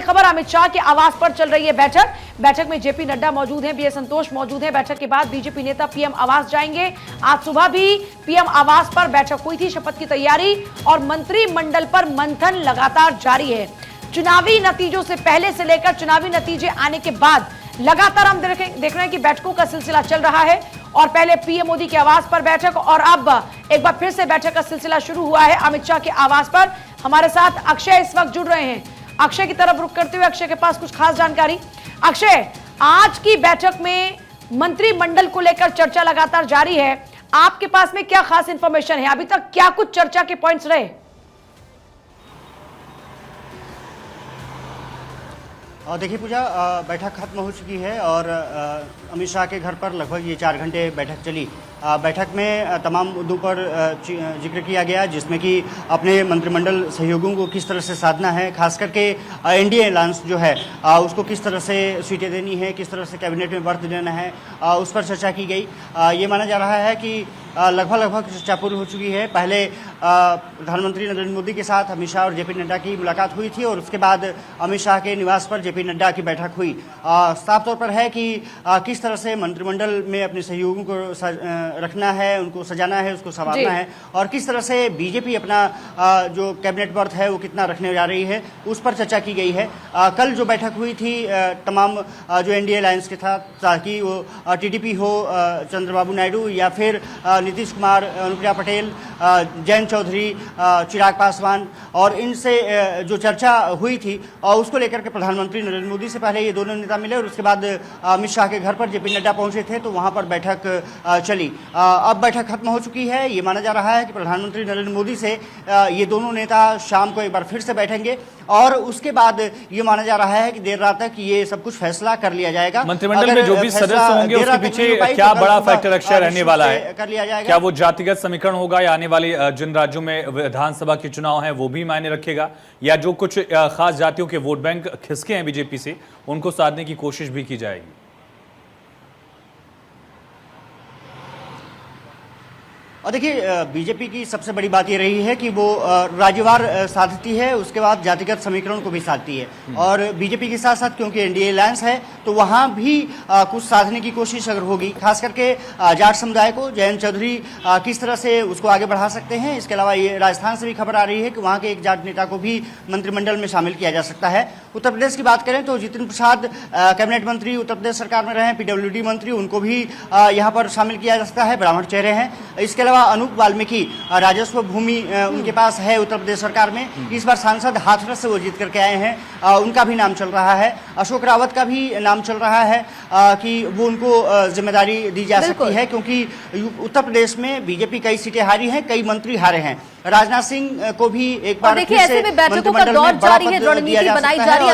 खबर, अमित शाह के आवास पर चल रही है बैठक में जेपी नड्डा मौजूद हैं, बीएस संतोष मौजूद हैं। बैठक के बाद बीजेपी नेता पीएम आवास जाएंगे। आज सुबह भी पीएम आवास पर बैठक हुई थी, शपथ की तैयारी और मंत्रिमंडल पर मंथन लगातार जारी है। चुनावी नतीजों से पहले से लेकर चुनावी नतीजे आने के बाद लगातार हम देख रहे हैं कि बैठकों का सिलसिला चल रहा है और पहले पीएम मोदी के आवास पर बैठक और अब एक बार फिर से बैठक का सिलसिला शुरू हुआ है अमित शाह के आवास पर। हमारे साथ अक्षय इस वक्त जुड़ रहे हैं। अक्षय की तरफ रुख करते हुए अक्षय के पास कुछ खास जानकारी। अक्षय, आज की बैठक में मंत्रिमंडल को लेकर चर्चा लगातार जारी है, आपके पास में क्या खास इंफॉर्मेशन है? अभी तक क्या कुछ चर्चा के पॉइंट्स रहे? देखिए पूजा, बैठक खत्म हो चुकी है और अमित शाह के घर पर लगभग ये 4 घंटे बैठक चली। बैठक में तमाम मुद्दों पर जिक्र किया गया, जिसमें कि अपने मंत्रिमंडल सहयोगियों को किस तरह से साधना है, खास करके एनडीए अलायंस जो है उसको किस तरह से सीटें देनी है, किस तरह से कैबिनेट में बर्थ देना है, उस पर चर्चा की गई। ये माना जा रहा है कि लगभग चर्चा पूरी हो चुकी है। पहले प्रधानमंत्री नरेंद्र मोदी के साथ अमित शाह और जेपी नड्डा की मुलाकात हुई थी और उसके बाद अमित शाह के निवास पर जेपी नड्डा की बैठक हुई। साफ तौर पर है कि किस तरह से मंत्रिमंडल में अपने सहयोगियों को रखना है, उनको सजाना है, उसको संवारना है और किस तरह से बीजेपी अपना जो कैबिनेट बर्थ है वो कितना रखने जा रही है, उस पर चर्चा की गई है। कल जो बैठक हुई थी तमाम जो एनडीए अलायंस के साथ, ताकि वो टीडीपी हो, चंद्रबाबू नायडू या फिर नीतीश कुमार, अनुप्रिया पटेल, जयंत चौधरी, चिराग पासवान और इनसे जो चर्चा हुई थी और उसको लेकर के प्रधानमंत्री नरेंद्र मोदी से पहले ये दोनों नेता मिले और उसके बाद अमित शाह के घर पर जेपी नड्डा पहुंचे थे तो वहां पर बैठक चली। अब बैठक खत्म हो चुकी है। ये माना जा रहा है कि प्रधानमंत्री नरेंद्र मोदी से ये दोनों नेता शाम को एक बार फिर से बैठेंगे और उसके बाद ये माना जा रहा है कि देर रात तक ये सब कुछ फैसला कर लिया जाएगा। मंत्रिमंडल में जो भी सदस्य होंगे उसके पीछे क्या बड़ा फैक्टर अक्षय रहने वाला है? कर लिया जाएगा। क्या वो जातिगत समीकरण होगा या आने वाले जिन राज्यों में विधानसभा के चुनाव हैं वो भी मायने रखेगा, या जो कुछ खास जातियों के वोट बैंक खिसके हैं बीजेपी से उनको साधने की कोशिश भी की जाएगी? और देखिए, बीजेपी की सबसे बड़ी बात ये रही है कि वो राज्यवार साधती है, उसके बाद जातिगत समीकरण को भी साधती है और बीजेपी के साथ साथ क्योंकि एनडीए अलायंस है तो वहाँ भी कुछ साधने की कोशिश अगर होगी, खास करके जाट समुदाय को, जयंत चौधरी किस तरह से उसको आगे बढ़ा सकते हैं। इसके अलावा ये राजस्थान से भी खबर आ रही है कि वहाँ के एक जाट नेता को भी मंत्रिमंडल में शामिल किया जा सकता है। उत्तर प्रदेश की बात करें तो जितिन प्रसाद कैबिनेट मंत्री उत्तर प्रदेश सरकार में रहे, पीडब्ल्यूडी मंत्री, उनको भी यहाँ पर शामिल किया जा सकता है, ब्राह्मण चेहरे हैं। इसके अनूप वाल्मीकि, राजस्व भूमि उनके पास है उत्तर प्रदेश सरकार में, इस बार सांसद हाथरस से वो जीत करके आए हैं, उनका भी नाम चल रहा है। अशोक रावत का भी नाम चल रहा है कि वो उनको जिम्मेदारी दी जा सकती है, क्योंकि उत्तर प्रदेश में बीजेपी कई सीटें हारी हैं, कई मंत्री हारे हैं। राजनाथ सिंह को भी एक बार देखिए ऐसे में बैठकों का दौर जारी है, रणनीति बनाई जा रही है।